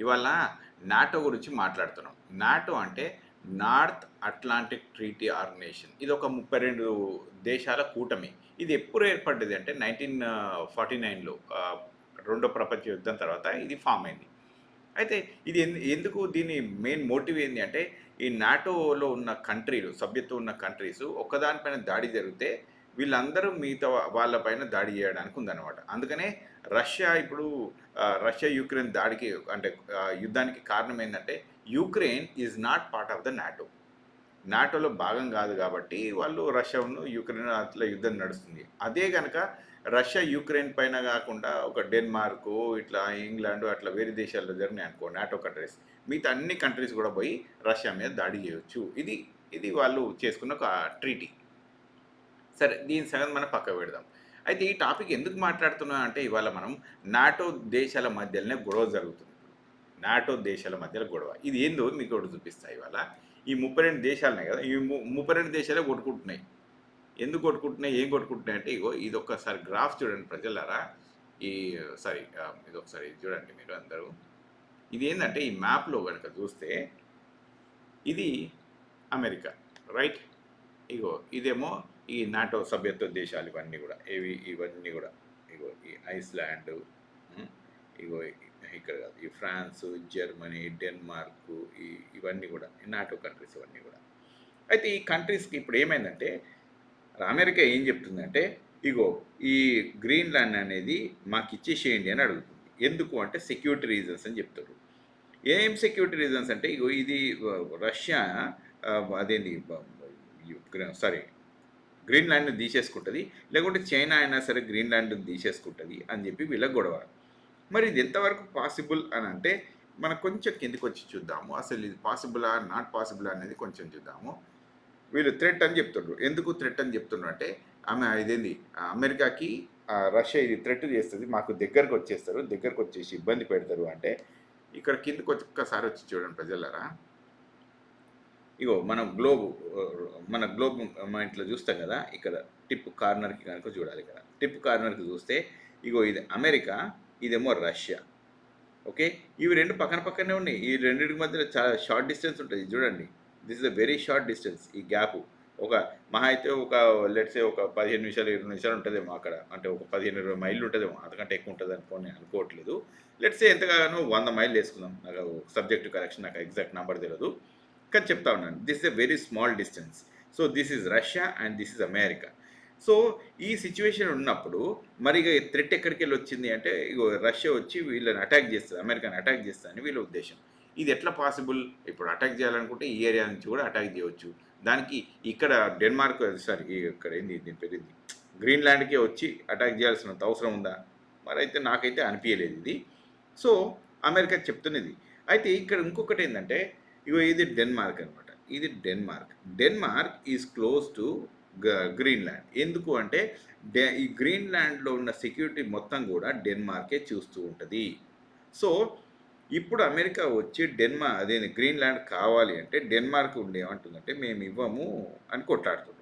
ఇవాళ నాటో గురించి మాట్లాడుతున్నాం. నాటో అంటే నార్త్ అట్లాంటిక్ ట్రీటీ ఆర్గనైజేషన్. ఇది ఒక 32 దేశాల కూటమి. ఇది ఎప్పుడు ఏర్పడ్డది అంటే 1949లో రెండో ప్రపంచ యుద్ధం తర్వాత ఇది ఫామ్ అయింది. అయితే ఇది ఎందుకు దీని మెయిన్ మోటివ్ ఏంది అంటే, ఈ నాటోలో ఉన్న కంట్రీలు, సభ్యత్వం ఉన్న కంట్రీస్ ఒక్కదానిపైన దాడి జరిగితే, వీళ్ళందరూ మిగతా వాళ్ళ పైన దాడి చేయడానికి ఉందన్నమాట. అందుకనే రష్యా ఇప్పుడు రష్యా, యుక్రెయిన్ దాడికి అంటే యుద్ధానికి కారణం ఏందంటే, Ukraine is not part of the NATO. నాటోలో భాగం కాదు కాబట్టి వాళ్ళు రష్యాను, యుక్రెయిన్ అట్లా యుద్ధం నడుస్తుంది. అదే గనక రష్యా, యుక్రెయిన్ పైన కాకుండా ఒక డెన్మార్కు, ఇట్లా ఇంగ్లాండ్ అట్లా వేరే దేశాల్లో జరిగినాయనుకో నాటో కంట్రీస్, మిగతా అన్ని కంట్రీస్ కూడా పోయి రష్యా మీద దాడి చేయొచ్చు. ఇది ఇది వాళ్ళు చేసుకున్న ఒక ట్రీటీ. సరే దీని సంగతి మనం పక్కకు పెడదాం. అయితే ఈ టాపిక్ ఎందుకు మాట్లాడుతున్నాం అంటే ఇవాళ మనం నాటో దేశాల మధ్యలోనే గొడవ జరుగుతుంది. నాటో దేశాల మధ్యలో గొడవ. ఇది ఏందో మీకు ఒకటి చూపిస్తా ఇవాళ. ఈ 32 దేశాలున్నాయి కదా! ఈ 32 దేశాలే కొట్టుకుంటున్నాయి. ఎందుకు కొట్టుకుంటున్నాయి? ఏం కొట్టుకుంటున్నాయి అంటే ఇగో ఇదొక్కసారి గ్రాఫ్ చూడండి ప్రజలారా. ఈ సారీ ఇదొకసారి చూడండి మీరు అందరూ. ఇదేందంటే ఈ మ్యాప్‌లో గనుక చూస్తే ఇది అమెరికా. రైట్? ఇగో ఇదేమో ఈ నాటో సభ్యత్వ దేశాలు ఇవన్నీ గూడా. ఇవన్నీ గూడా. ఇగో ఈ ఐస్‌లాండు, హ్మ్. ఇగో ఇక్కడ కాదు. ఈ ఫ్రాన్సు, జర్మనీ, డెన్మార్కు ఇవన్నీ గూడా నాటో కంట్రీస్ ఇవన్నీ గూడా. అయితే ఈ కంట్రీస్‌కి ఇప్పుడు ఏమైందంటే అమెరికా ఏం చెప్తుందంటే, ఇగో ఈ గ్రీన్‌లాండ్ అనేది మాకిచ్చేసేయండి అని అడుగుతుంది. ఎందుకు అంటే సెక్యూరిటీ రీజన్స్ అని చెప్తారు. ఏం సెక్యూరిటీ రీజన్స్ అంటే ఇగో ఇది రష్యా అదేంది సారీ గ్రీన్‌లాండ్‌ని తీసేసుకుంటది. లేకుంటే చైనా అయినా సరే గ్రీన్‌లాండ్‌ని తీసేసుకుంటది అని చెప్పి వీళ్ళ గొడవ. మరి ఇది ఎంతవరకు పాసిబుల్ అని అంటే, మనం కొంచెం కిందకొచ్చి చూద్దాము. అసలు ఇది పాసిబులా? నాట్ పాసిబులా? అనేది కొంచెం చూద్దాము. వీళ్ళు థ్రెట్ అని చెప్తుండ్రు. ఎందుకు థ్రెట్ అని చెప్తున్నారు అంటే, ఇదేంది అమెరికాకి రష్యా ఇది థ్రెట్ చేస్తది. మాకు దగ్గరకొచ్చేస్తారు. దగ్గరకొచ్చేసి ఇబ్బంది పెడతారు అంటే, ఇక్కడ కిందకొచ్చి ఒక్కసారి వచ్చి చూడండి ప్రజలారా. ఇగో మన గ్లోబ్ మనం ఇట్లా చూస్తాం కదా! ఇక్కడ టిప్ కార్నర్‌కి గనుక చూడాలి ఇక్కడ. టిప్ కార్నర్‌కి చూస్తే ఇగో ఇది అమెరికా, ఇదేమో రష్యా. ఓకే. ఇవి 2 పక్కన పక్కనే ఉన్నాయి. ఈ రెండిటి మధ్యలో చాలా షార్ట్ డిస్టెన్స్ ఉంటది చూడండి. This is a very short distance ఈ గ్యాపు. ఒక మహా అయితే ఒక లెట్స్ సే ఒక 15 నిమిషాలు, 20 నిమిషాలు ఉంటదేమో అక్కడ. అంటే ఒక 15, 20 మైళ్ళు ఉంటదేమో. అంతకంటే ఎక్కువ ఉంటది అనుకోవట్లేదు. లెట్స్ సే ఎంతగానో 100 మైళ్ళు యేసుకుందాం. నాకు సబ్జెక్ట్ కరెక్షన్ నాకు ఎగ్జాక్ట్ నంబర్ తెలవదు. కానీ చెప్తా ఉన్నాను. This is a very small distance. So, this is Russia and this is America. So, ఈ సిట్యుయేషన్ ఉన్నప్పుడు మరి ఇగ థ్రెట్ ఎక్కడికెళ్ళి వచ్చింది అంటే, ఇగో రష్యా వచ్చి వీళ్ళని అటాక్ చేస్తది. అమెరికాని అటాక్ చేస్తదని వీళ్ళ ఉద్దేశ్యం. ఇది ఎట్లా పాసిబుల్? ఇప్పుడు అటాక్ చేయాలనుకుంటే ఈ ఏరియా నుంచి కూడా అటాక్ చేయవచ్చు. దానికి ఇక్కడ డెన్మార్క్ సారీ ఇక్కడ ఏంది దీని పేరేంది? గ్రీన్‌లాండ్‌కే వచ్చి అటాక్ చేయాల్సినంత అవసరం ఉందా? మరైతే నాకైతే అనిపియలేదు ఇది. సో, అమెరికా చెప్తున్నది. అయితే ఇక్కడ ఇంకొకటేందంటే ఇగో ఇది డెన్మార్క్ అనమాట. ఇది Denmark. Denmark is close to Greenland. ఎందుకు అంటే ఈ గ్రీన్‌లాండ్‌లో ఉన్న సెక్యూరిటీ మొత్తం గూడా డెన్మార్కే చూస్తూ ఉంటది. సో, ఇప్పుడు అమెరికా వచ్చి అదేంది గ్రీన్‌లాండ్ కావాలి అంటే డెన్మార్క్ ఉండి ఏమంటుందంటే మేమివ్వము అని కొట్లాడుతున్నారు.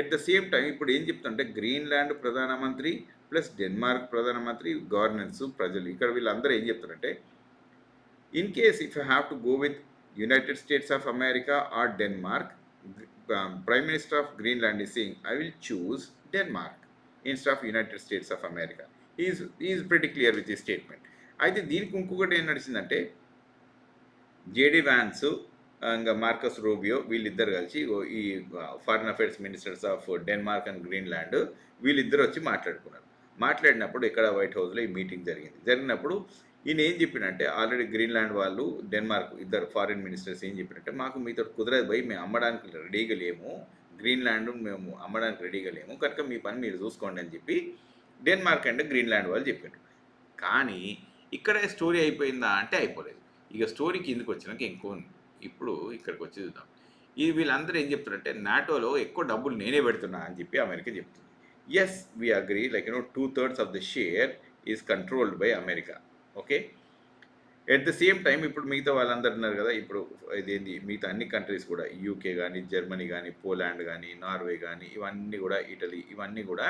ఎట్ ద సేమ్ టైమ్ ఇప్పుడు ఏం చెప్తుందంటే గ్రీన్‌లాండ్ ప్రధానమంత్రి ప్లస్ డెన్మార్క్ ప్రధానమంత్రి గవర్నెన్స్ ప్రజలు ఇక్కడ వీళ్ళందరూ ఏం చెప్తారంటే in case if I have to go with United States of America or Denmark, Prime Minister of Greenland is saying, I will choose Denmark instead of United States of America. He is pretty clear with his statement. అయితే దీనికి ఇంకొకటి ఏం నడిచిందంటే JD Vance ఇంకా Marcus Rubio వీళ్ళిద్దరు కలిసి ఈ foreign affairs ministers of Denmark and Greenland వీళ్ళిద్దరు వచ్చి మాట్లాడుకున్నారు. మాట్లాడినప్పుడు ఇక్కడ వైట్ హౌస్లో ఈ మీటింగ్ జరిగింది. జరిగినప్పుడు ఈయన ఏం చెప్పినంటే ఆల్రెడీ గ్రీన్లాండ్ వాళ్ళు డెన్మార్క్ ఇద్దరు ఫారిన్ మినిస్టర్స్ ఏం చెప్పినట్టే మాకు మీతో కుదరదు పోయి మేము అమ్మడానికి రెడీగా లేము, గ్రీన్లాండ్ మేము అమ్మడానికి రెడీగా లేము కనుక మీ పని మీరు చూసుకోండి అని చెప్పి డెన్మార్క్ అండ్ గ్రీన్లాండ్ వాళ్ళు చెప్పారు. కానీ ఇక్కడ స్టోరీ అయిపోయిందా అంటే అయిపోలేదు. ఇక స్టోరీ కిందకి వచ్చినాక ఇంకో ఇప్పుడు ఇక్కడికి వచ్చి చూద్దాం. వీళ్ళందరూ ఏం చెప్తారంటే నాటోలో ఎక్కువ డబ్బులు నేనే పెడుతున్నా అని చెప్పి అమెరికా చెప్తుంది. Yes we agree like 2/3 of the share is controlled by America. Okay. At the same time ఇప్పుడు మిగతా వాళ్ళందరూ ఉన్నారు కదా, ఇప్పుడు ఇదేంది మిగతా అన్ని కంట్రీస్ కూడా యూకే కానీ, జర్మనీ కానీ, పోలాండ్ కానీ, నార్వే కానీ, ఇవన్నీ కూడా ఇటలీ ఇవన్నీ కూడా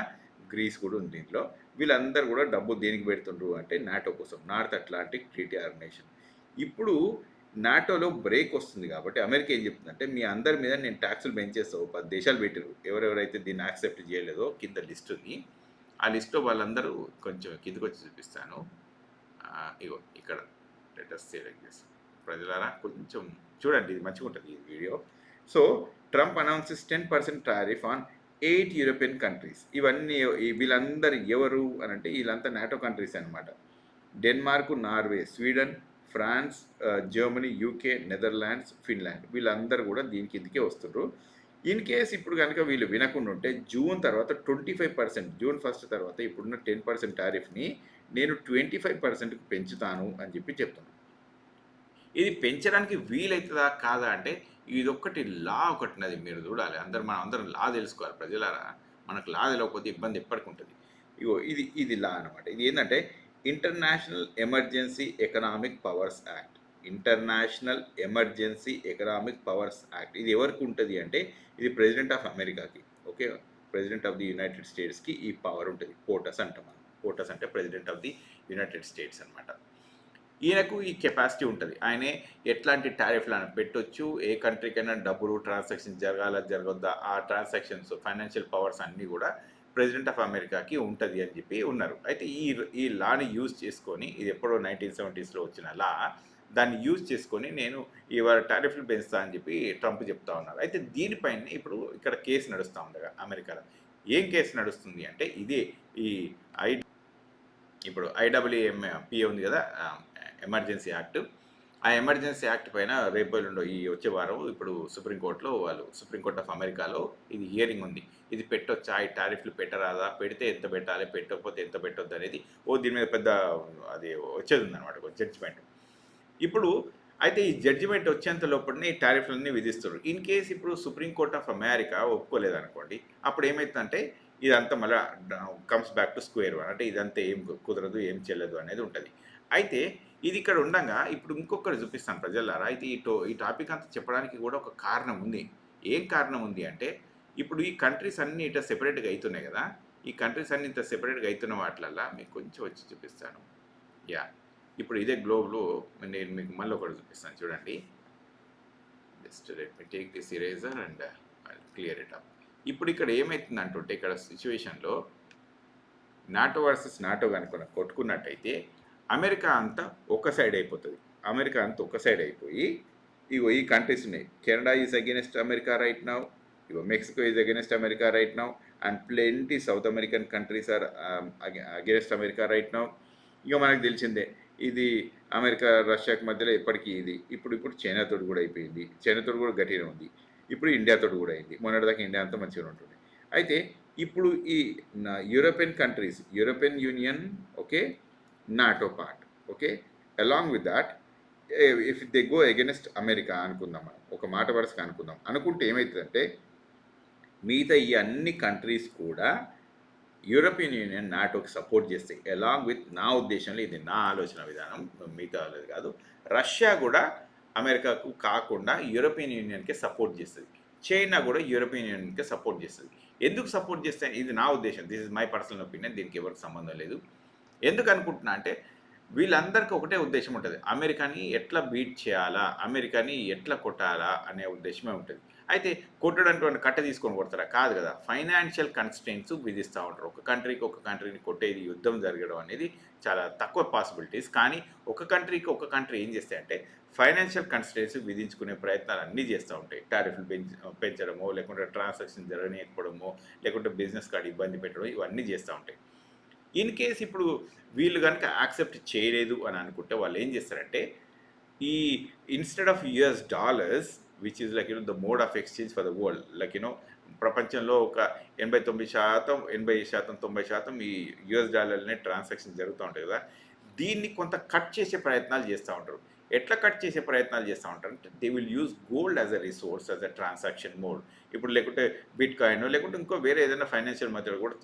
గ్రీస్ కూడా ఉంది దీంట్లో. వీళ్ళందరూ కూడా డబ్బు దేనికి పెడుతుండ్రు అంటే నాటో కోసం, నార్త్ అట్లాంటిక్ ట్రీటీ ఆర్గనైజేషన్. ఇప్పుడు నాటోలో బ్రేక్ వస్తుంది కాబట్టి అమెరికా ఏం చెప్తుందంటే మీ అందరి మీద నేను ట్యాక్సులు పెంచేస్తావు. 10 దేశాలు పెట్టారు, ఎవరెవరైతే దీన్ని యాక్సెప్ట్ చేయలేదో కింద లిస్ట్ ఉంది. ఆ లిస్ట్లో వాళ్ళందరూ కొంచెం కిందకి వచ్చి చూపిస్తాను. ఇగో ఇక్కడ లెటర్స్ సెలెక్ట్ చేస్తాం. ప్రజలారా కొంచెం చూడండి, ఇది మంచిగా ఉంటుంది ఈ video. So Trump announces 10% tariff on 8 European countries. ఇవన్నీ వీళ్ళందరూ ఎవరు అని అంటే వీళ్ళంతా నాటో కంట్రీస్ అనమాట. Denmark, Norway, Sweden, France, Germany, UK, Netherlands, Finland వీళ్ళందరూ కూడా దీని కిందకే వస్తున్నారు. ఇన్ కేస్ ఇప్పుడు కనుక వీళ్ళు వినకుండా ఉంటే జూన్ తర్వాత 25%, జూన్ 1 తర్వాత ఇప్పుడున్న 10% టారిఫ్ని నేను 25%కి పెంచుతాను అని చెప్తున్నాను. ఇది పెంచడానికి వీలవుతుందా కాదా అంటే ఇదొక్కటి లా ఒకటి ఉన్నది, మీరు చూడాలి. మనం అందరం లా తెలుసుకోవాలి ప్రజలారా. మనకు లా తెలియకపోతే ఇబ్బంది ఎప్పటికి ఉంటుంది. ఇగో ఇది లా అనమాట. ఇది ఏంటంటే international emergency economic powers act. International emergency economic powers act ఇది ఎవరికి ఉంటుంది అంటే ఇది ప్రెసిడెంట్ ఆఫ్ అమెరికాకి, okay, president of the united స్టేట్స్కి ఈ పవర్ ఉంటుంది. పోటస్ అంటాం మనం. పోటస్ అంటే president of the united states అనమాట. ఈయనకు ఈ కెపాసిటీ ఉంటుంది. ఆయనే ఎట్లాంటి టారిఫ్లను పెట్టొచ్చు, ఏ కంట్రీకైనా డబ్బులు ట్రాన్సాక్షన్ జరగొద్దా, ఆ ట్రాన్సాక్షన్స్ ఫైనాన్షియల్ పవర్స్ అన్నీ కూడా ప్రెసిడెంట్ ఆఫ్ అమెరికాకి ఉంటుంది అని చెప్పి ఉన్నారు. అయితే ఈ లాని యూజ్ చేసుకొని, ఇది ఎప్పుడో 1970sలో వచ్చిన లా, దాన్ని యూజ్ చేసుకొని నేను ఇవాళ టారిఫ్లు పెంచుతా అని చెప్పి ట్రంప్ చెప్తా ఉన్నారు. అయితే దీనిపైన ఇప్పుడు ఇక్కడ కేసు నడుస్తూ ఉంది అమెరికాలో. ఏం కేసు నడుస్తుంది అంటే ఇదే ఈ ఇప్పుడు IWMPA ఉంది కదా, ఎమర్జెన్సీ యాక్ట్. ఆ ఎమర్జెన్సీ యాక్ట్ పైన రేపు ఈ వచ్చే వారం ఇప్పుడు సుప్రీంకోర్టులో సుప్రీంకోర్ట్ ఆఫ్ అమెరికాలో ఇది హియరింగ్ ఉంది. ఇది పెట్టొచ్చా, ఈ టారిఫ్లు పెట్టరాదా, పెడితే ఎంత పెట్టాలి, పెట్టకపోతే ఎంత పెట్టొద్దు అనేది దీని మీద పెద్ద అది వచ్చేది ఉందన్నమాట, ఒక జడ్జిమెంట్. ఇప్పుడు అయితే ఈ జడ్జిమెంట్ వచ్చేంత లోపలనే ఈ టారిఫ్లన్నీ విధిస్తారు. ఇన్ కేస్ ఇప్పుడు సుప్రీంకోర్ట్ ఆఫ్ అమెరికా ఒప్పుకోలేదనుకోండి, అప్పుడు ఏమవుతుందంటే ఇదంతా మళ్ళీ comes back to square one. అంటే ఇదంతా ఏం కుదరదు, ఏం చెల్లదు అనేది ఉంటుంది. అయితే ఇది ఇక్కడ ఉండగా ఇప్పుడు ఇంకొకటి చూపిస్తాను ప్రజలారా. అయితే ఈ టాపిక్ అంతా చెప్పడానికి కూడా ఒక కారణం ఉంది. ఏం కారణం ఉంది అంటే ఇప్పుడు ఈ కంట్రీస్ అన్నీ ఇట్లా సెపరేట్గా అవుతున్నాయి కదా. ఈ కంట్రీస్ అన్నీ ఇంత సెపరేట్గా అవుతున్న వాటిలల్లా మీకు కొంచెం వచ్చి చూపిస్తాను. ఇప్పుడు ఇదే గ్లోబ్లో నేను మీకు మళ్ళీ ఒకటి చూపిస్తాను చూడండి. Just let me take this eraser and clear it up. ఇప్పుడు ఇక్కడ ఏమవుతుంది అంటుంటే ఇక్కడ సిచ్యువేషన్లో నాటో వర్సెస్ నాటో కనుక కొట్టుకున్నట్టయితే అమెరికా అంతా ఒక సైడ్ అయిపోతుంది. అమెరికా అంతా ఒక సైడ్ అయిపోయి ఈ కంట్రీస్ ఉన్నాయి. Canada is against America right now, Mexico is against America right now, and plenty South American countries are against America right now. ఇక మనకు తెలిసిందే ఇది అమెరికా రష్యాకి మధ్యలో ఎప్పటికీ ఇది. ఇప్పుడు చైనాతోటి కూడా అయిపోయింది. చైనాతోటి కూడా గట్టిగా ఉంది. ఇప్పుడు ఇండియాతోటి కూడా అయింది. మొన్నటిదాకా ఇండియా అంతా మంచిగా ఉంటుంది. అయితే ఇప్పుడు ఈ European countries, European union, okay, NATO part, okay, along with that if they go against America అనుకుందాం, మనం ఒక మాట వరుసగా అనుకుందాం. అనుకుంటే ఏమవుతుందంటే మిగతా ఈ అన్ని కంట్రీస్ కూడా యూరోపియన్ యూనియన్ నాటోకి సపోర్ట్ చేస్తాయి. అలాంగ్ విత్, నా ఉద్దేశంలో ఇది నా ఆలోచన విధానం, మిగతా వాళ్ళది కాదు, రష్యా కూడా అమెరికాకు కాకుండా యూరోపియన్ యూనియన్కి సపోర్ట్ చేస్తుంది. చైనా కూడా యూరోపియన్ యూనియన్కి సపోర్ట్ చేస్తుంది. ఎందుకు సపోర్ట్ చేస్తాయి? ఇది నా ఉద్దేశం, this is my personal opinion, దీనికి ఎవరికి సంబంధం లేదు. ఎందుకు అనుకుంటున్నా అంటే వీళ్ళందరికీ ఒకటే ఉద్దేశం ఉంటుంది, అమెరికాని ఎట్లా బీట్ చేయాలా, అమెరికాని ఎట్లా కొట్టాలా అనే ఉద్దేశమే ఉంటుంది. అయితే కొట్టడానికి కట్ట తీసుకొని కొడతారా? కాదు కదా. ఫైనాన్షియల్ కన్స్ట్రెయింట్స్ విధిస్తూ ఉంటారు. ఒక కంట్రీని కొట్టేది, యుద్ధం జరగడం అనేది చాలా తక్కువ పాసిబిలిటీస్. కానీ ఒక కంట్రీ ఏం చేస్తాయంటే ఫైనాన్షియల్ కన్స్ట్రెయింట్స్ విధించుకునే ప్రయత్నాలు అన్నీ చేస్తూ ఉంటాయి. టారిఫ్లు పెంచడమో, లేకుంటే ట్రాన్సాక్షన్ జరగనియకపోవడమో, లేకుంటే బిజినెస్ కార్డు ఇబ్బంది పెట్టడం, ఇవన్నీ చేస్తూ ఉంటాయి. ఇన్ కేస్ ఇప్పుడు వీళ్ళు కనుక యాక్సెప్ట్ చేయలేదు అని అనుకుంటే వాళ్ళు ఏం చేస్తారంటే ఈ instead of US$ which is like the mode of exchange for the world, like ప్రపంచంలో ఒక 89%, 80%, 90% ఈ US$ ట్రాన్సాక్షన్ జరుగుతూ ఉంటాయి కదా. దీన్ని కొంత కట్ చేసే ప్రయత్నాలు చేస్తూ ఉంటారు. ఎట్లా కట్ చేసే ప్రయత్నాలు చేస్తూ ఉంటారు అంటే they will use gold as a resource, as a transaction mode. ఇప్పుడు లేకుంటే బిట్ కాయిన్, లేకుంటే ఇంకో వేరే ఏదైనా ఫైనాన్షియల్ మెథడ్ కూడా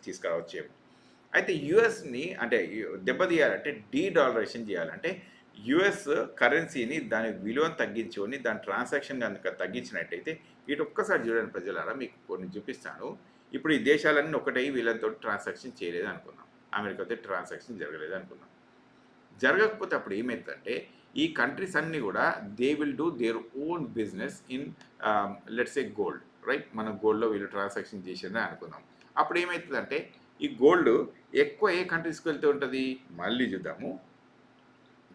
తీసుకురావచ్చేమో. అయితే యుఎస్ని అంటే దెబ్బతీయాలంటే డీడాలరేషన్ చేయాలంటే యుఎస్ కరెన్సీని దాని విలువను తగ్గించుకొని దాని ట్రాన్సాక్షన్ కనుక తగ్గించినట్టయితే ఇటు ఒక్కసారి చూడండి ప్రజలారా, మీకు కొన్ని చూపిస్తాను. ఇప్పుడు ఈ దేశాలన్నీ ఒకటై వీళ్ళతో ట్రాన్సాక్షన్ చేయలేదు అనుకుందాం, అమెరికాతో ట్రాన్సాక్షన్ జరగలేదు అనుకుందాం. జరగకపోతే అప్పుడు ఏమైందంటే ఈ కంట్రీస్ అన్నీ కూడా they will do their own business in let's A gold, right? మన గోల్డ్లో వీళ్ళు ట్రాన్సాక్షన్ చేసిందని అనుకుందాం. అప్పుడు ఏమవుతుందంటే ఈ గోల్డ్ ఎక్కువ ఏ కంట్రీస్కి వెళ్తూ ఉంటుంది, మళ్ళీ చూద్దాము.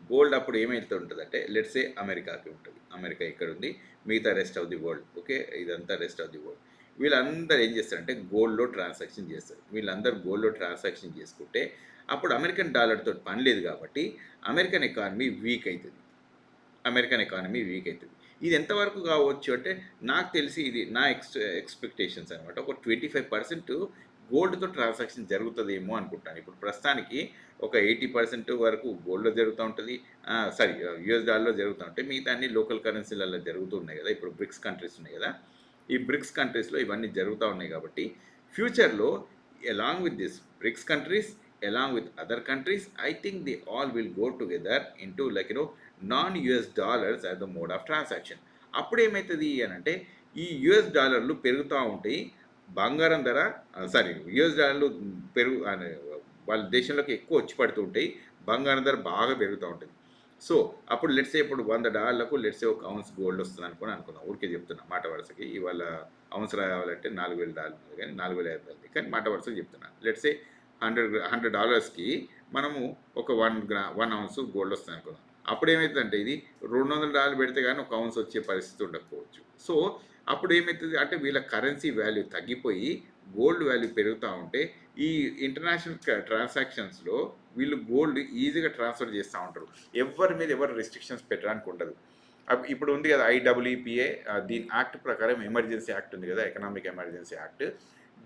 గోల్డ్ అప్పుడు ఏమైతే ఉంటుందంటే లెట్స్ ఏ అమెరికాకి ఉంటుంది. అమెరికా ఇక్కడ ఉంది, మిగతా rest of the world, okay, ఇదంతా రెస్ట్ ఆఫ్ ది వరల్డ్. వీళ్ళందరూ ఏం చేస్తారంటే గోల్డ్లో ట్రాన్సాక్షన్ చేస్తారు. వీళ్ళందరూ గోల్డ్లో ట్రాన్సాక్షన్ చేసుకుంటే అప్పుడు అమెరికన్ డాలర్తో పని లేదు కాబట్టి అమెరికన్ ఎకానమీ వీక్ అవుతుంది. అమెరికన్ ఎకానమీ వీక్ అవుతుంది. ఇది ఎంతవరకు కావచ్చు అంటే నాకు తెలిసి ఇది నా ఎక్స్పెక్టేషన్స్ అనమాట. ఒక 25% గోల్డ్తో ట్రాన్సాక్షన్ జరుగుతుందేమో అనుకుంటాను. ఇప్పుడు ప్రస్తుతానికి ఒక 80% వరకు గోల్డ్లో జరుగుతూ ఉంటుంది, సారీ యూఎస్ డాలర్లో జరుగుతూ ఉంటాయి. మిగతా అన్ని లోకల్ కరెన్సీలలో జరుగుతూ ఉన్నాయి కదా. ఇప్పుడు బ్రిక్స్ కంట్రీస్ ఉన్నాయి కదా, ఈ బ్రిక్స్ కంట్రీస్లో ఇవన్నీ జరుగుతూ ఉన్నాయి కాబట్టి ఫ్యూచర్లో along with this bricks countries along with other countries, I think they all will go together into non-US dollars as the mode of transaction. అప్పుడు ఏమవుతుంది అని అంటే ఈ యుఎస్ డాలర్లు పెరుగుతూ ఉంటాయి, బంగారం ధర యుఎస్ డాలర్లు వాళ్ళ దేశంలోకి ఎక్కువ వచ్చి పడుతూ ఉంటాయి, బంగారం ధర బాగా పెరుగుతూ ఉంటుంది. సో అప్పుడు లెట్సే ఇప్పుడు $100 లెట్సే ఒక ఔన్స్ గోల్డ్ వస్తుంది అనుకుందాం. ఊరికే చెప్తున్నా మాట వరుసకి. ఇవాళ ఔన్స్ రావాలంటే $4,000 కానీ $4,500 కానీ మాట వరుసకి చెప్తున్నాను. లెట్సే $100కి మనము ఒక 1 ఔన్స్ గోల్డ్ వస్తుంది అనుకుందాం. అప్పుడు ఏమవుతుందంటే ఇది $200 పెడితే కానీ ఒక ఔన్స్ వచ్చే పరిస్థితి ఉండకపోవచ్చు. సో అప్పుడు ఏమవుతుంది అంటే వీళ్ళ కరెన్సీ వాల్యూ తగ్గిపోయి గోల్డ్ వాల్యూ పెరుగుతూ ఉంటే ఈ ఇంటర్నేషనల్ ట్రాన్సాక్షన్స్లో వీళ్ళు గోల్డ్ ఈజీగా ట్రాన్స్ఫర్ చేస్తూ ఉంటారు. ఎవరి మీద ఎవరు రెస్ట్రిక్షన్స్ పెట్టడానికి ఉండదు. ఇప్పుడు ఉంది కదా IEEPA, దీని యాక్ట్ ప్రకారం ఎమర్జెన్సీ యాక్ట్ ఉంది కదా, ఎకనామిక్ ఎమర్జెన్సీ యాక్ట్.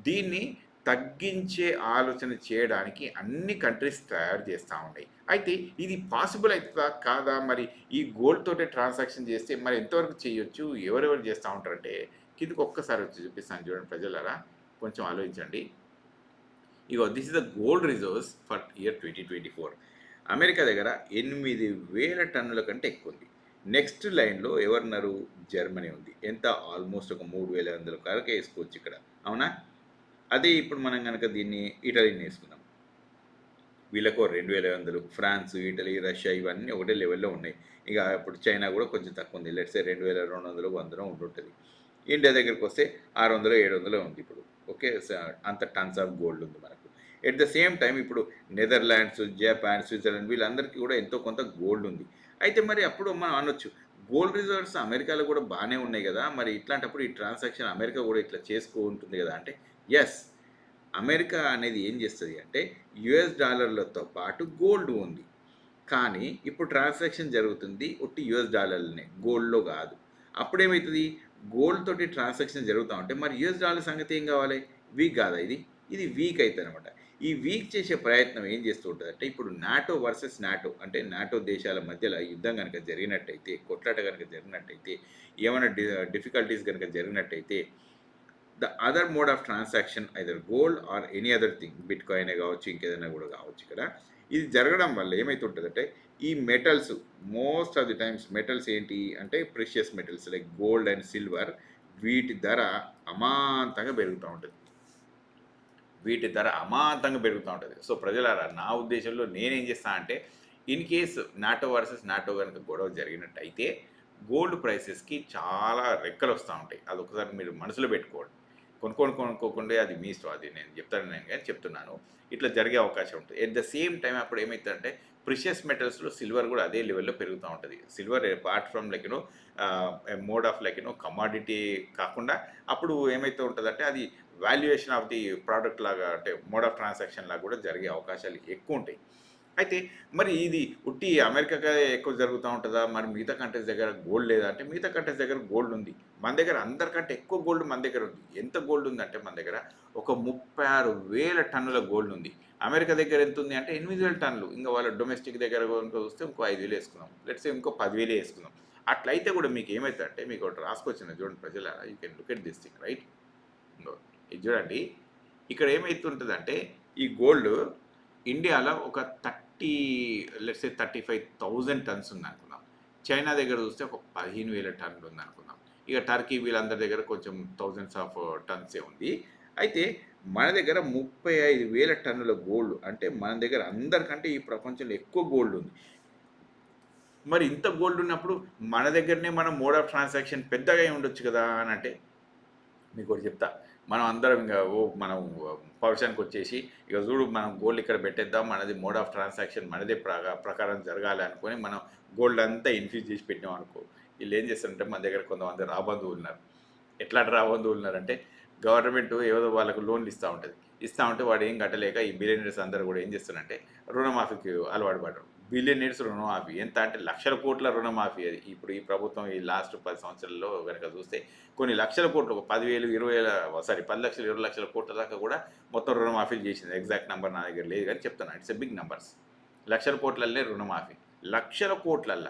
దీన్ని తగ్గించే ఆలోచన చేయడానికి అన్ని కంట్రీస్ తయారు చేస్తూ ఉన్నాయి. అయితే ఇది పాసిబుల్ అవుతుందా కాదా, మరి ఈ గోల్డ్ తోటే ట్రాన్సాక్షన్ చేస్తే మరి ఎంతవరకు చేయొచ్చు, ఎవరెవరు చేస్తూ ఉంటారంటే కిందకి ఒక్కసారి వచ్చి చూపిస్తాను చూడండి ప్రజలారా, కొంచెం ఆలోచించండి. ఇగో this is the gold reserves for year 2024. America దగ్గర 8,000 టన్నుల కంటే ఎక్కువ ఉంది. నెక్స్ట్ లైన్లో ఎవరున్నారు, జర్మనీ ఉంది. ఎంత, ఆల్మోస్ట్ ఒక 3,500 వరకు వేసుకోవచ్చు ఇక్కడ, అవునా? అదే ఇప్పుడు మనం కనుక దీన్ని ఇటలీని వేసుకున్నాం, వీళ్ళకు 2,500. ఫ్రాన్స్, ఇటలీ, రష్యా ఇవన్నీ ఒకటే లెవెల్లో ఉన్నాయి. ఇక ఇప్పుడు చైనా కూడా కొంచెం తక్కువ ఉంది, లెట్సే 2,200 100 ఉంటుంటుంది. ఇండియా దగ్గరికి వస్తే 600 700 ఉంది ఇప్పుడు, ఓకే. అంత టన్స్ ఆఫ్ గోల్డ్ ఉంది మనకు. ఎట్ ద సేమ్ టైం ఇప్పుడు నెదర్లాండ్స్, జపాన్, స్విట్జర్లాండ్ వీళ్ళందరికీ కూడా ఎంతో కొంత గోల్డ్ ఉంది. అయితే మరి అప్పుడు మనం అనొచ్చు గోల్డ్ రిజర్వ్స్ అమెరికాలో కూడా బాగానే ఉన్నాయి కదా, మరి ఇట్లాంటప్పుడు ఈ ట్రాన్సాక్షన్ అమెరికా కూడా ఇట్లా చేసుకుంటుంది కదా అంటే ఎస్, అమెరికా అనేది ఏం చేస్తుంది అంటే యుఎస్ డాలర్లతో పాటు గోల్డ్ ఉంది, కానీ ఇప్పుడు ట్రాన్సాక్షన్ జరుగుతుంది ఒట్టి యుఎస్ డాలర్లనే, గోల్డ్లో కాదు. అప్పుడేమవుతుంది, గోల్డ్ తోటి ట్రాన్సాక్షన్ జరుగుతూ ఉంటే మరి యుఎస్ డాలర్ సంగతి ఏం కావాలి, వీక్ కాదా, ఇది వీక్ అవుతుంది అనమాట. ఈ వీక్ చేసే ప్రయత్నం ఏం చేస్తూ ఉంటుంది అంటే ఇప్పుడు నాటో వర్సెస్ నాటో అంటే నాటో దేశాల మధ్యలో యుద్ధం కనుక జరిగినట్టయితే, కొట్లాట కనుక జరిగినట్టయితే, ఏమైనా డిఫికల్టీస్ కనుక జరిగినట్టయితే the other mode of transaction either gold or any other thing, bit కాయినే కావచ్చు, ఇంకేదైనా కూడా కావచ్చు. ఇక్కడ ఇది జరగడం వల్ల ఏమవుతుంటుందంటే ఈ metals, most of the times metals ఏంటి అంటే precious metals like gold and silver, వీటి ధర అమాంతంగా పెరుగుతూ ఉంటుంది. సో ప్రజలారా, నా ఉద్దేశంలో నేనేం చేస్తాను అంటే in case NATO versus NATO కనుక గొడవ జరిగినట్టయితే గోల్డ్ ప్రైసెస్కి చాలా రెక్కలు వస్తూ ఉంటాయి. అది ఒకసారి మీరు మనసులో పెట్టుకోండి. కొనుక్కోకుండా అది మీ ఇష్టం, అది నేను చెప్తున్నాను. ఇట్లా జరిగే అవకాశం ఉంటుంది. ఎట్ ద సేమ్ టైం అప్పుడు ఏమవుతుందంటే ప్రిషియస్ మెటల్స్లో సిల్వర్ కూడా అదే లెవెల్లో పెరుగుతూ ఉంటుంది. Silver apart from mode of commodity కాకుండా అప్పుడు ఏమైతే ఉంటుందంటే అది వాల్యుయేషన్ ఆఫ్ ది ప్రోడక్ట్ లాగా, అంటే మోడ్ ఆఫ్ ట్రాన్సాక్షన్ లాగా కూడా జరిగే అవకాశాలు ఎక్కువ ఉంటాయి. అయితే మరి ఇది ఉట్టి అమెరికాకే ఎక్కువ జరుగుతూ ఉంటుందా, మరి మిగతా కంట్రీస్ దగ్గర గోల్డ్ లేదా అంటే మిగతా కంట్రీస్ దగ్గర గోల్డ్ ఉంది. మన దగ్గర అందరికంటే ఎక్కువ గోల్డ్ మన దగ్గర ఉంది. ఎంత గోల్డ్ ఉందంటే మన దగ్గర ఒక 36,000 టన్నుల గోల్డ్ ఉంది. అమెరికా దగ్గర ఎంత ఉంది అంటే 8,000 టన్నులు. ఇంకా వాళ్ళ డొమెస్టిక్ దగ్గర చూస్తే ఇంకో 5,000 వేసుకుందాం, లెట్స్ ఇంకో 10,000 వేసుకుందాం. అట్లయితే కూడా మీకు ఏమవుతుందంటే మీకు ఒకటి రాసుకొచ్చిన చూడండి ప్రజలారా, you can look at this thing, right? ఇది చూడండి, ఇక్కడ ఏమవుతుంటుందంటే ఈ గోల్డ్ ఇండియాలో ఒక 35,000 టన్స్ ఉంది అనుకుందాం. చైనా దగ్గర చూస్తే ఒక 15,000 టన్నులు ఉంది అనుకుందాం. ఇక టర్కీ వీళ్ళందరి దగ్గర కొంచెం థౌజండ్స్ ఆఫ్ టన్సే ఉంది. అయితే మన దగ్గర 35,000 టన్నుల గోల్డ్, అంటే మన దగ్గర అందరికంటే ఈ ప్రపంచంలో ఎక్కువ గోల్డ్ ఉంది. మరి ఇంత గోల్డ్ ఉన్నప్పుడు మన దగ్గరనే మనం మోడ్ ఆఫ్ ట్రాన్సాక్షన్ పెద్దగా అయి ఉండొచ్చు కదా అని అంటే, మీకోటి చెప్తా. మనం అందరం ఇంగ మనం పౌరుషానికొచ్చేసి, ఇక చూడు మనం గోల్డ్ ఇక్కడ పెట్టేద్దాం. మనది మోడ్ ఆఫ్ ట్రాన్సాక్షన్ మనదే ప్రకారం జరగాలి అనుకోని మనం గోల్డ్ అంతా ఇన్ఫ్యూజ్ చేసి పెట్టామనుకో, ఈళ్ళేం చేస్తారంటే మన దగ్గర కొంతమంది రాబంధువులున్నారు. ఎట్లాంటి రాబంధువులున్నారంటే, గవర్నమెంట్ ఏదో వాళ్ళకు లోన్‌లు ఇస్తా ఉంటది. ఇస్తా ఉంటే వాడు ఏం కట్టలేక ఈ బిలియనీర్స్ అందరూ కూడా ఏం చేస్తారంటే రుణమాఫీకి అలవాటు పడ్డారు. బిలియనీర్స్ రుణమాఫీ ఎంత అంటే లక్షల కోట్ల రుణమాఫీ అది. ఇప్పుడు ఈ ప్రభుత్వం ఈ లాస్ట్ 10 సంవత్సరాల్లో గనక చూస్తే కొన్ని లక్షల కోట్లు, ఒక 10,000, 20,000 సారీ 10,00,000, 20,00,000 కోట్ల దాకా కూడా మొత్తం రుణమాఫీలు చేసింది. ఎగ్జాక్ట్ నంబర్ నా దగ్గర లేదు కానీ చెప్తున్నా. It's a big numbers. లక్షల కోట్లల్లే రుణమాఫీ. లక్షల కోట్లల్ల.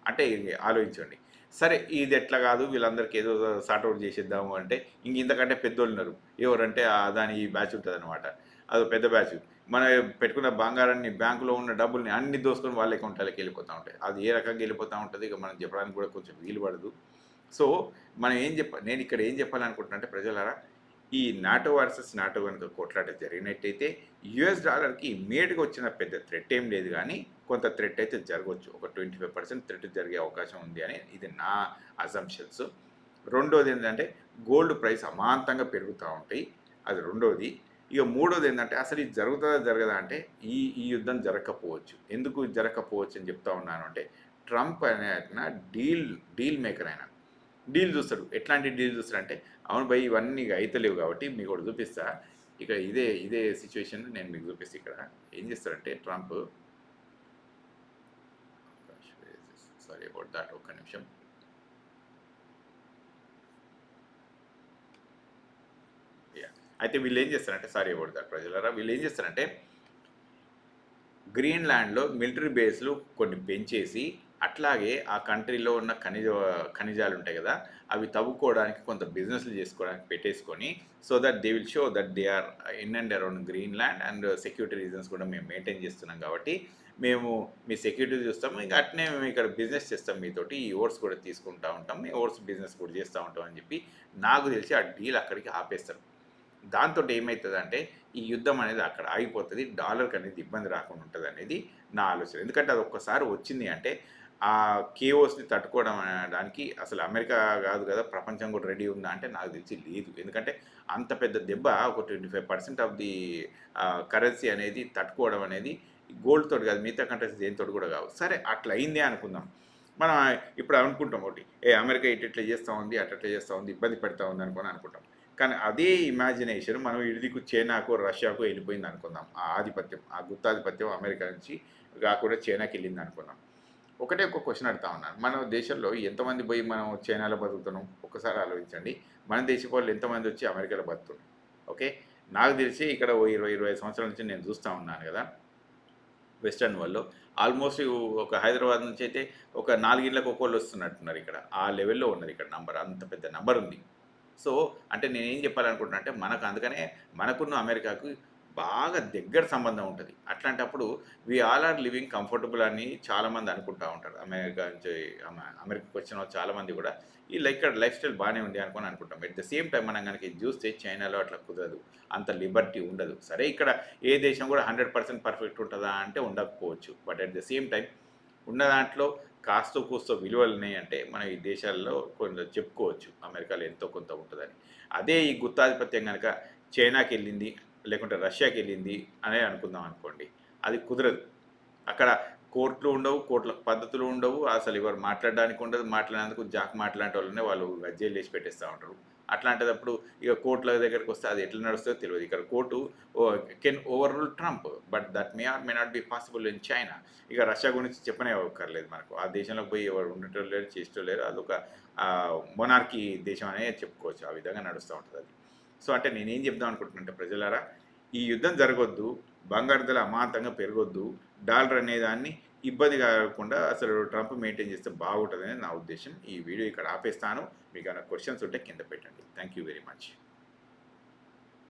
అంటే ఇది ఆలోచించండి. సరే ఇది ఎట్లా కాదు, వీళ్ళందరికీ ఏదో సార్ట్ ఔట్ చేసేద్దాము అంటే ఇంతకంటే పెద్దోళ్ళున్నారు. ఎవరంటే అదాని బ్యాచ్ ఉంటదనమాట. అదో పెద్ద బ్యాచ్. మనం పెట్టుకున్న బంగారాన్ని, బ్యాంకులో ఉన్న డబ్బుల్ని అన్ని దోసుకొని వాళ్ళ అకౌంట్లకి వెళ్ళిపోతా ఉంటాయి. అది ఏ రకంగా వెళ్ళిపోతా ఉంటది, ఇక మనం చెప్పడానికి కూడా కొంచెం వీలు పడదు. సో, మనం నేను ఇక్కడ ఏం చెప్పాలనుకుంటున్నా అంటే ప్రజలారా, ఈ నాటో వర్సెస్ నాటో గనుక కొట్లాట జరిగినట్టయితే యూఎస్ డాలర్‌కి ఇమ్మీడియేట్‌గా వచ్చిన పెద్ద థ్రెట్ ఏం లేదు గానీ, కొంత థ్రెట్ అయితే జరగొచ్చు. ఒక 25% థ్రెట్ జరిగే అవకాశం ఉంది అని ఇది నా అజంప్షన్స్. రెండోదేంటంటే గోల్డ్ ప్రైస్ అమాంతంగా పెరుగుతా ఉంటాయి. అది రెండోది. ఇక మూడోదేంటంటే అసలు ఇది జరుగుతదా? జరగదా? అంటే ఈ యుద్ధం జరగకపోవచ్చు. ఎందుకు జరగకపోవచ్చు అని చెప్తా ఉన్నాను అంటే, ట్రంప్ అనే ఆయన డీల్ మేకర్ ఆయన. డీల్ చూస్తాడు. ఎట్లాంటి డీల్ చూస్తాడంటే, అవును భయ్ ఇవన్నీ ఇక అయితలేవు కాబట్టి మీకోటి చూపిస్తా. ఇక ఇదే సిట్యుయేషన్ నేను మీకు చూపిస్తా ఇక్కడ. ఏం చేస్తాడంటే ట్రంప్, సారీ అబౌట్ దట్, ఒక్క నిమిషం. అయితే వీళ్ళు ఏం చేస్తారంటే, సారీ అబౌట్ దట్ ప్రజలారా, వీళ్ళు ఏం చేస్తారంటే గ్రీన్లాండ్‌లో మిలిటరీ బేస్‌లు కొన్ని పెంచేసి, అట్లాగే ఆ కంట్రీలో ఉన్న ఖనిజాలు ఉంటాయి కదా! అవి తవ్వుకోవడానికి కొంత బిజినెస్‌లు చేసుకోవడానికి పెట్టేసుకొని, so that they will show that they are in and around Greenland and security reasons కూడా మేము మెయింటైన్ చేస్తున్నాం కాబట్టి, మేము మీ సెక్యూరిటీ చూస్తాము. ఇంక అట్నే మేము ఇక్కడ బిజినెస్ చేస్తాం మీతోటి. ఈ ఓట్స్ కూడా తీసుకుంటా ఉంటాం. మీ ఓట్స్ బిజినెస్ కూడా చేస్తా ఉంటాం అని చెప్పి, నాకు తెలిసి ఆ డీల్ అక్కడికి ఆపేస్తారు. దాంతోటి ఏమైతదంటే, ఈ యుద్ధం అనేది అక్కడ ఆగిపోతది. డాలర్‌కి అనేది ఇబ్బంది రాకుండా ఉంటదనేది నా ఆలోచన. ఎందుకంటే అది ఒక్కసారి వచ్చింది అంటే, ఆ కేఓస్‌ని తట్టుకోవడం అనడానికి అసలు అమెరికా కాదు కదా! ప్రపంచం కూడా రెడీ ఉందా అంటే నాకు తెలిసి లేదు. ఎందుకంటే అంత పెద్ద దెబ్బ, ఒక 25% ఆఫ్ ది కరెన్సీ అనేది తట్టుకోవడం అనేది గోల్డ్‌తోటి కాదు, మిగతా కంట్రీస్ దేనితోటి కూడా కావు. సరే అట్లా అయిందే అనుకుందాం. మనం ఇప్పుడు అనుకుంటాం ఒకటి, అమెరికా ఇట్టిట్లా చేస్తా ఉంది, అట్లట్లా చేస్తా ఉంది, ఇబ్బంది పెడతా ఉంది అనుకుంటాం. కానీ అదే ఇమాజినేషన్ మనం ఇటుదిక్కు చైనాకో, రష్యాకో వెళ్ళిపోయింది అనుకుందాం. ఆ ఆధిపత్యం, ఆ గుత్తాధిపత్యం అమెరికా నుంచి కాకుండా చైనాకి వెళ్ళింది అనుకుందాం. ఒకటే ఒక క్వెషన్ అడుగుతా ఉన్నాను. మన దేశంలో ఎంతమంది పోయి మనం చైనాలో బతుకుతున్నాం? ఒక్కసారి ఆలోచించండి. మన దేశపు వాళ్ళు ఎంతమంది వచ్చి అమెరికాలో బతుకుతున్నారు? ఓకే. నాకు తెలిసి ఇక్కడ ఓ 20, 25 సంవత్సరాల నుంచి నేను చూస్తా ఉన్నాను కదా! వెస్టర్న్ వరల్డ్‌లో ఆల్మోస్ట్ ఒక హైదరాబాద్ నుంచి అయితే ఒక 4 ఇళ్ళకి ఒక్కోళ్ళు వస్తున్నట్టున్నారు ఇక్కడ. ఆ లెవెల్‌లో ఉన్నది ఇక్కడ నంబర్. అంత పెద్ద నంబర్ ఉంది. సో, అంటే నేనేం చెప్పాలనుకుంటున్నా అంటే, మనకు అందుకనే మనకున్న అమెరికాకు బాగా దగ్గర సంబంధం ఉంటది. అట్లాంటప్పుడు we all are living comfortable అని చాలామంది అనుకుంటా ఉంటారు. అమెరికా నుంచి అమెరికాకి వచ్చిన వాళ్ళు చాలామంది కూడా ఇక్కడ లైఫ్ స్టైల్ బాగానే ఉంది అనుకోని అనుకుంటాం. ఎట్ ద సేమ్ టైమ్ మనం గనక ఇది చూస్తే చైనాలో అట్లా కుదరదు. అంత లిబర్టీ ఉండదు. సరే ఇక్కడ ఏ దేశం కూడా 100% పర్ఫెక్ట్ ఉంటదా అంటే ఉండకపోవచ్చు. But at the same time ఉన్న దాంట్లో కాస్తో కూస్తో విలువలున్నాయంటే మనం ఈ దేశాల్లో కొంచెం చెప్పుకోవచ్చు. అమెరికాలో ఎంతో కొంత ఉంటదని. అదే ఈ గుత్తాధిపత్యం గనక చైనాకెళ్ళింది, లేకుంటే రష్యాకెళ్ళింది అనే అనుకుందాం అనుకోండి. అది కుదరదు. అక్కడ కోర్టులు ఉండవు, కోర్టులకు పద్ధతులు ఉండవు. అసలు ఎవరు మాట్లాడడానికి ఉండదు. మాట్లాడినందుకు జాక్ మాట్లాడేటోళ్ళనే వాళ్ళు జైల్లేసి పెట్టేస్తా ఉంటారు. అట్లాంటిదప్పుడు ఇక కోర్టుల దగ్గరికొస్తే అది ఎట్లా నడుస్తదో తెలవదు. ఇక్కడ court can over rule Trump. But that may are may not be possible in China. ఇక రష్యా గురించి చెప్పనే అక్కర్లేదు మనకు. ఆ దేశంలోకి పోయి ఎవరు ఉండేటోళ్ళు లేరు, చేసేటోళ్ళు లేరు. అదొక మొనార్కీ దేశం అనే చెప్పుకోవచ్చు. ఆ విధంగా నడుస్తూ ఉంటదది. సో, అంటే నేనేం చెప్దాం అనుకుంటున్నా అంటే ప్రజలారా, ఈ యుద్ధం జరగొద్దు, బంగారు ధర అమాంతంగా పెరగొద్దు, డాలర్ అనేదాన్ని ఇబ్బంది కలగకుండా అసలు ట్రంప్ మెయింటైన్ చేస్తే బాగుంటుందని నా ఉద్దేశం. ఈ వీడియో ఇక్కడ ఆపేస్తాను. మీకేమైనా క్వెషన్స్ ఉంటే కింద పెట్టండి. Thank you very much.